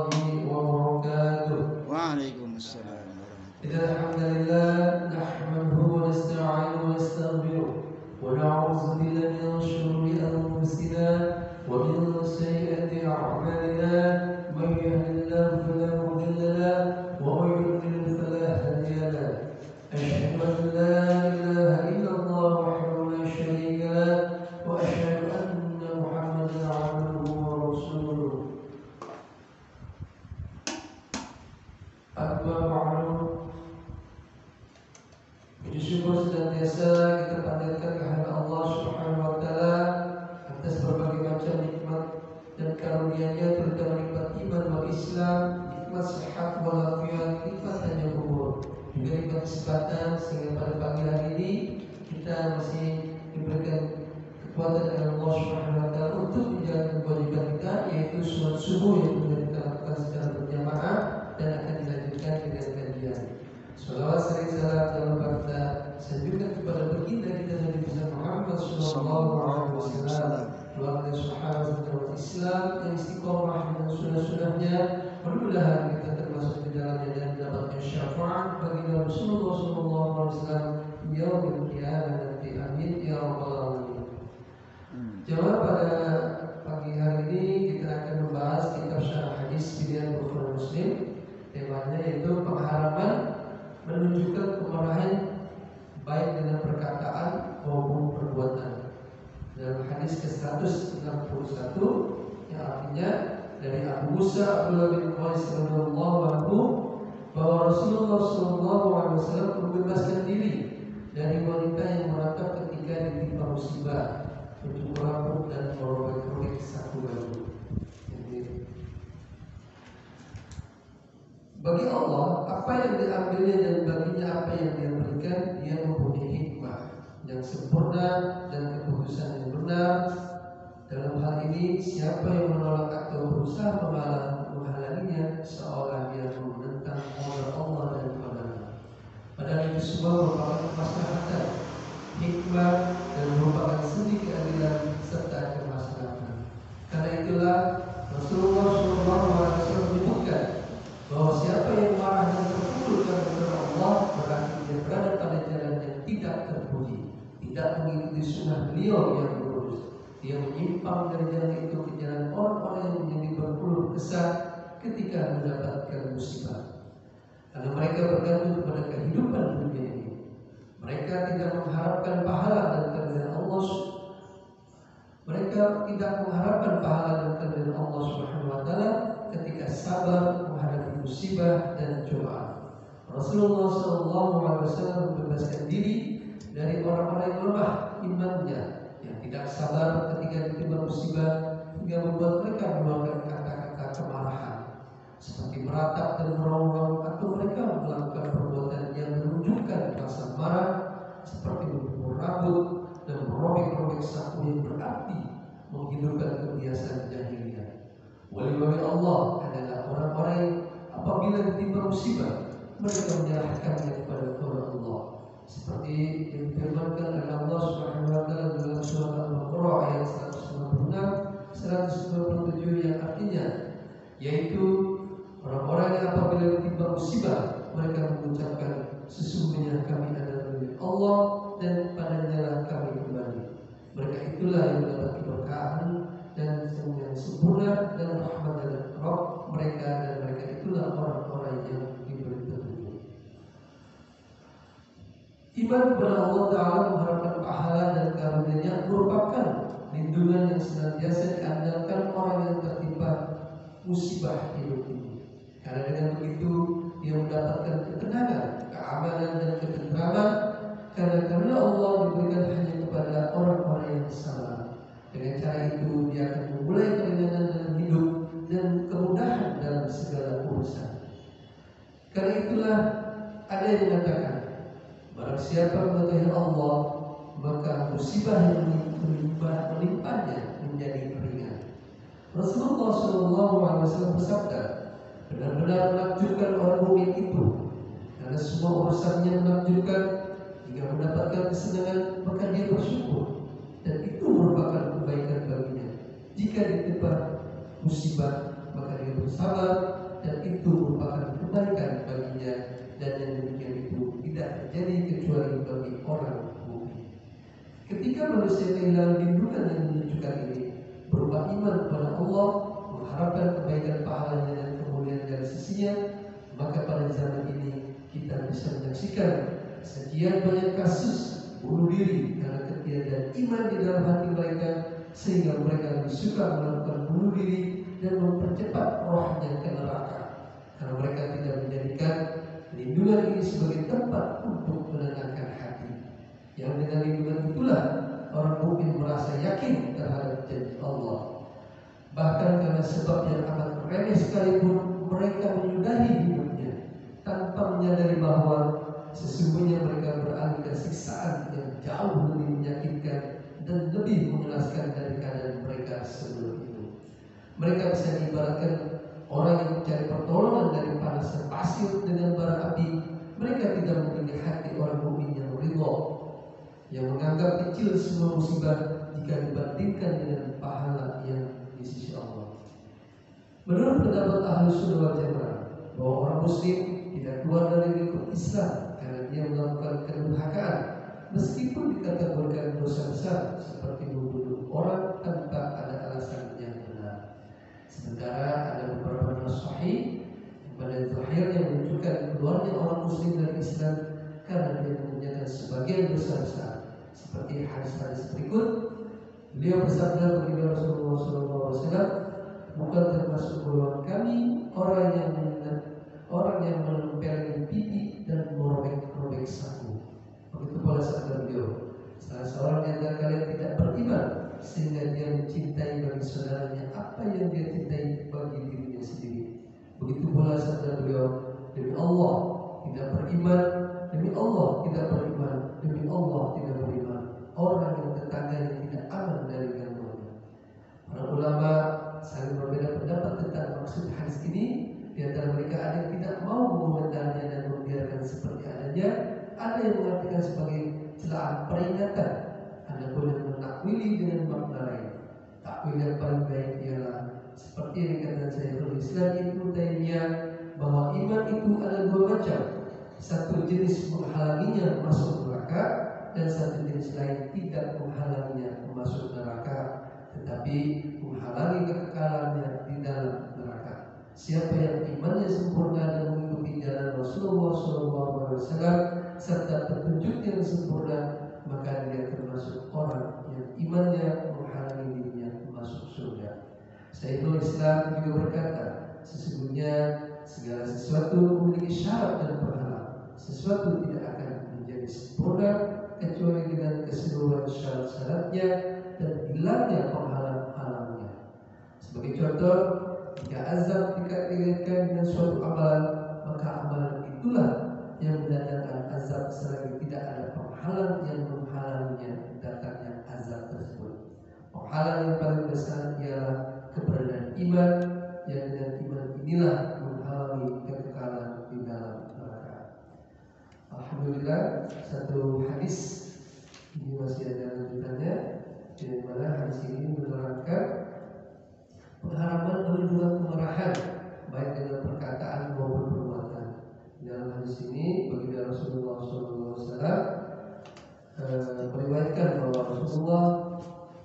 وبركاته. وعليكم السلام ورحمة إن الحمد لله نحمده ونستعينه ونستغفره ونعوذ بالله من شرور أنفسنا ومن سيئات أعمالنا من يهد الله فلا مضل له ومن يضلل فلا هادي له. أشهد أن لا إله إلا الله وحده لا شريك له وأشهد أن محمدا عبده ورسوله. Amma ba'du. Puji syukur senantiasa kita panjatkan kehadirat Allah Subhanahu wa taala atas berbagai macam nikmat dan karunia-Nya, terutama nikmat iman wal Islam, nikmat sehat wal afiat, nikmat panjang umur, juga nikmat kesempatan sehingga pada pagi hari ini kita masih diberikan kekuatan oleh Allah Subhanahu wa taala untuk menjalankan kewajiban kita, yaitu sholat subuh yang kemudian kita lakukan secara berjamaah dan akan dilanjutkan dengan kajian. Salawat sering salam dan kita sanjungkan kepada baginda kita Nabi Muhammad sallallahu alaihi wasallam, keluarga sahabat dan umat Islam yang istiqomah dengan sunnah-sunnahnya. Mudah-mudahan kita termasuk di dalamnya dan mendapatkan syafaat baginda Rasulullah sallallahu alaihi wasallam yaumil qiyamah nanti. Amin ya rabbal alamin. Jawab pada pagi hari ini kita akan membahas kitab syarah hadis pilihan Bukhari Muslim. Temanya yaitu pengharaman menunjukkan kemarahan baik dengan perkataan maupun perbuatan. Dalam hadis ke-161 yang artinya dari Abu Musa Abdullah bin Qais radhiyallahu anhu bahwa Rasulullah sallallahu alaihi wasallam membebaskan diri dari wanita yang meratap ketika ditimpa musibah untuk merapuk dan merobek-robek saku baju. Bagi Allah, apa yang diambilnya dan baginya apa yang Dia berikan, Dia mempunyai hikmah yang sempurna dan keputusan yang benar. Dalam hal ini, siapa yang menolak atau berusaha menghalanginya seolah dia menentang qadar Allah dan qadar-Nya. Padahal itu semua merupakan kemaslahatan, hikmah dan merupakan seni keadilan serta kemaslahatan. Karena itulah Rasulullah SAW menyebutkan bahwa siapa yang marah dan terpukul kepada Allah berarti dia berada pada jalan yang tidak terpuji, tidak mengikuti sunnah beliau yang lurus. Dia menyimpang dari jalan itu ke jalan orang-orang yang menjadi berkeluh kesah ketika mendapatkan musibah. Karena mereka bergantung kepada kehidupan dunia ini. Mereka tidak mengharapkan pahala dan keridhaan Allah. Mereka tidak mengharapkan pahala dan keridhaan Allah Subhanahu wa taala ketika sabar menghadapi musibah dan cobaan. Rasulullah SAW membebaskan diri dari orang-orang yang lemah imannya, yang tidak sabar ketika ditimpa musibah hingga membuat mereka mengeluarkan kata-kata kemarahan seperti meratap dan meraung-raung, atau mereka melakukan perbuatan yang menunjukkan rasa marah seperti memukul rambut dan merobek-robek saku yang berarti menghidupkan kebiasaan jahiliyah. Wali-wali Allah adalah orang-orang yang apabila ditimpa musibah mereka menyerahkannya kepada Allah, seperti yang difirmankan oleh Allah Subhanahu wa taala dalam surat Al-Baqarah ayat 196, 197 yang artinya yaitu orang-orang yang apabila ditimpa musibah mereka mengucapkan sesungguhnya kami adalah milik Allah dan padanya kami kembali. Mereka itulah yang mendapat keberkahan dan yang sempurna dan rahmat dari Rabb mereka, dan mereka itulah orang-orang yang diberi petunjuk. Iman kepada Allah Ta'ala mengharapkan pahala dan karunia-Nya merupakan lindungan yang senantiasa diandalkan orang yang tertimpa musibah hidup ini. Karena dengan begitu dia mendapatkan ketenangan, keamanan dan ketentraman. Karena Allah diberikan hanya kepada orang-orang yang sabar. Dengan cara itu dia akan memulai keringanan dalam hidup dan kemudahan dalam segala urusan. Karena itulah ada yang mengatakan, barang siapa mengetahui Allah maka musibah yang menimpanya menjadi ringan. Rasulullah SAW bersabda, benar-benar menakjubkan orang mukmin itu karena semua urusannya menakjubkan hingga mendapatkan kesenangan, maka dia bersyukur dan itu merupakan kebaikan baginya. Jika ditimpa musibah maka dia dia bersabar, dan itu merupakan kebaikan baginya, dan yang demikian itu tidak terjadi kecuali bagi orang mukmin. Ketika manusia kehilangan lindungan yang menunjukkan ini, berupa iman kepada Allah, mengharapkan kebaikan pahalanya dan kemuliaan dari sisinya, maka pada zaman ini kita bisa menyaksikan sekian banyak kasus bunuh diri karena ketiadaan iman di dalam hati mereka, sehingga mereka lebih suka melakukan bunuh diri dan mempercepat rohnya ke neraka, karena mereka tidak menjadikan lindungan ini sebagai tempat untuk menenangkan hati. Yang dengan lindungan itulah orang mukmin merasa yakin terhadap janji Allah. Bahkan karena sebab yang amat remeh sekalipun, mereka menyudahi hidupnya tanpa menyadari bahwa sesungguhnya mereka beralih ke siksaan yang jauh lebih menyakitkan dan lebih mengenaskan dari keadaan mereka sebelum itu. Mereka bisa diibaratkan orang yang mencari pertolongan dari panasnya pasir dengan bara api. Mereka tidak memiliki hati orang mukmin yang ridha, yang menganggap kecil semua musibah jika dibandingkan dengan pahala yang di sisi Allah. Menurut pendapat Ahlus Sunnah wal Jamaah, bahwa orang muslim tidak keluar dari lingkup Islam karena dia melakukan kedurhakaan, meskipun dikategorikan dosa besar seperti membunuh orang tanpa ada alasan yang benar. Sementara ada beberapa nas sahih pada zahir yang menunjukkan keluarnya orang muslim dari Islam karena dia mengerjakan sebagian dosa besar, seperti hadis-hadis berikut. Beliau bersabda kepada Rasulullah SAW, bukan termasuk golongan kami orang yang menempelkan pipi dan merobek-robek sapu. Begitu pula sabda beliau, salah seorang di antara kalian tidak beriman sehingga dia mencintai bagi saudaranya apa yang dia cintai bagi dirinya sendiri. Begitu pula sabda beliau, demi Allah tidak beriman, demi Allah tidak beriman, demi Allah tidak beriman orang yang tetangganya tidak aman dari gangguannya. Para ulama saling berbeda pendapat tentang maksud hadis ini. Di antara mereka ada yang tidak mau mengomentarinya dan membiarkan seperti adanya, ada yang mengatakan sebagai celaan peringatan, ada pun yang menakwili dengan makna lain. Takwil yang paling baik ialah seperti yang dikatakan Syekhul Islam Ibnu Taimiyah, bahwa iman itu ada dua macam. Satu jenis menghalanginya masuk neraka, dan satu jenis lain tidak menghalanginya masuk neraka, tetapi menghalangi kekekalannya di dalam neraka. Siapa yang imannya sempurna dan mengikuti jalan Rasulullah SAW serta petunjuk yang sempurna, maka dia termasuk orang yang imannya menghalangi dirinya masuk surga. Syekhul Islam juga berkata, sesungguhnya segala sesuatu memiliki syarat dan penghalang. Sesuatu tidak akan menjadi sempurna kecuali dengan keseluruhan syarat-syaratnya dan hilangnya penghalang-halangnya. Sebagai contoh, jika azab dikaitkan dengan suatu amalan, maka amalan itulah yang mendatangkan azab selagi tidak ada penghalang yang menghalanginya datangnya azab tersebut. Penghalang yang paling besar ialah keberadaan iman, yang dengan iman inilah menghalangi kekekalan di dalam neraka. Alhamdulillah, satu hadis ini masih ada lanjutannya, di mana hadis ini menerangkan pengharapan menunjukkan kemarahan baik dengan perkataan maupun perbuatan. Dalam hadis ini baginda Rasulullah SAW meriwayatkan bahwa Rasulullah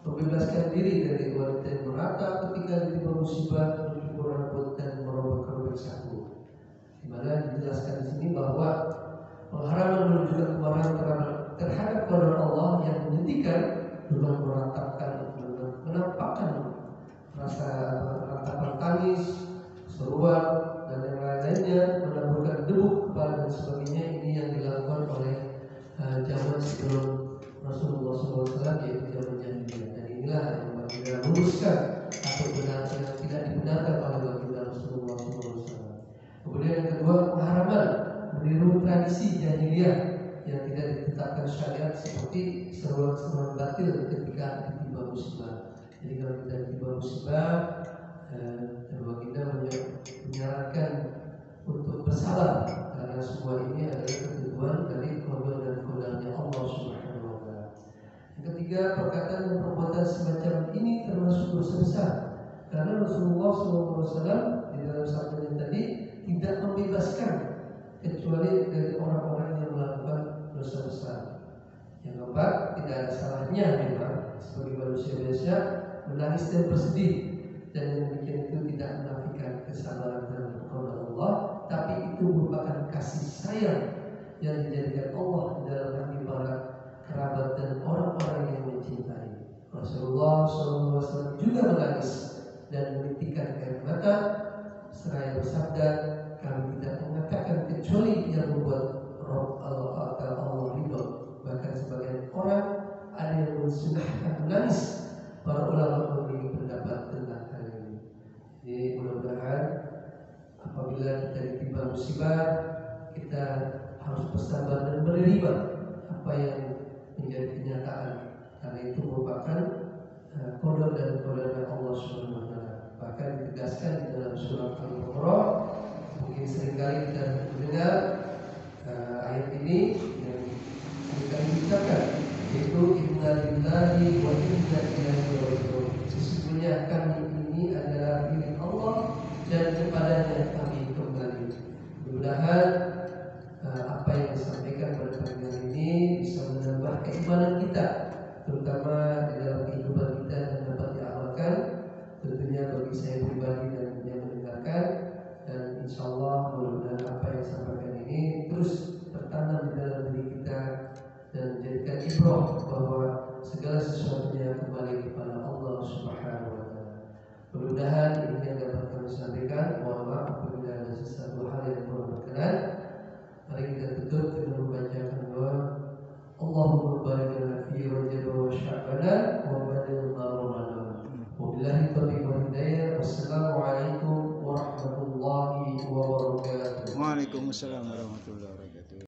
membebaskan diri dari wanita yang merata ketika ditimpa musibah, mencukur rambut dan merobek-robek sapu. Di mana dijelaskan di sini bahwa pengharapan menunjukkan kemarahan terhadap qadar Allah yang menyedihkan dengan meratapkan, menampakkan rasa ratapan tangis, seruan dan yang lain-lainnya, menaburkan debu, kepala dan sebagainya. Ini yang dilakukan oleh zaman sebelum Rasulullah SAW, yaitu zaman jahiliyah. Dan inilah yang baginda luruskan atau benar yang tidak dibenarkan oleh baginda Rasulullah SAW. Kemudian yang kedua, pengharaman meniru tradisi jahiliyah yang tidak ditetapkan syariat, seperti seruan-seruan batil ketika ditimpa musibah. Jadi kalau kita ditimpa musibah, baginda menyarankan untuk bersabar, karena semua ini adalah ketentuan dari qada dan qadarnya Allah Subhanahu wa taala. Yang ketiga, perkataan dan perbuatan semacam ini termasuk dosa besar, karena Rasulullah SAW di menangis dan bersedih, dan yang demikian itu tidak menafikan kesabaran dan pertolongan Allah, tapi itu merupakan kasih sayang yang dijadikan Allah di dalam hati para kerabat dan orang-orang yang mencintai. Rasulullah SAW juga menangis dan menitikkan air mata seraya bersabda, kami tidak mengatakan kecuali yang membuat Rabb Allah ridho. Bahkan sebagian orang ada yang mensunahkan menangis. Para ulama memiliki pendapat tentang hal ini. Jadi mudah-mudahan apabila kita ditimpa musibah, kita harus bersabar dan menerima apa yang menjadi kenyataan, karena itu merupakan qada dan qadar Allah Subhanahu wa taala. Bahkan ditegaskan di dalam surat Al-Baqarah. Mungkin seringkali kita mendengar ayat ini yang kami ucapkan, yaitu inna lillahi wa inna ilaihi raji'un. Sesungguhnya kami ini adalah milik Allah dan kepadanya kami kembali. Mudah-mudahan apa yang disampaikan pada pagi hari ini bisa menambah keimanan kita, terutama di dalam kehidupan kita, dan dapat diamalkan tentunya bagi saya pribadi dan yang mendengarkan. Dan insya Allah mudah-mudahan apa yang disampaikan ini terus tertanam di dalam diri kita dan menjadikan ibrah bahwa segala sesuatunya kembali kepada Allah Subhanahu wa taala. Mudah-mudahan ini yang dapat kami sampaikan. Mohon maaf apabila ada sesuatu hal yang kurang berkenan. Mari kita tutup dengan membacakan doa. Allahumma barik lana fi Rajab wa Sya'ban wa ballighna Ramadan. Wabillahi taufiq wal hidayah. Wassalamualaikum warahmatullahi wabarakatuh. Waalaikumsalam warahmatullahi wabarakatuh.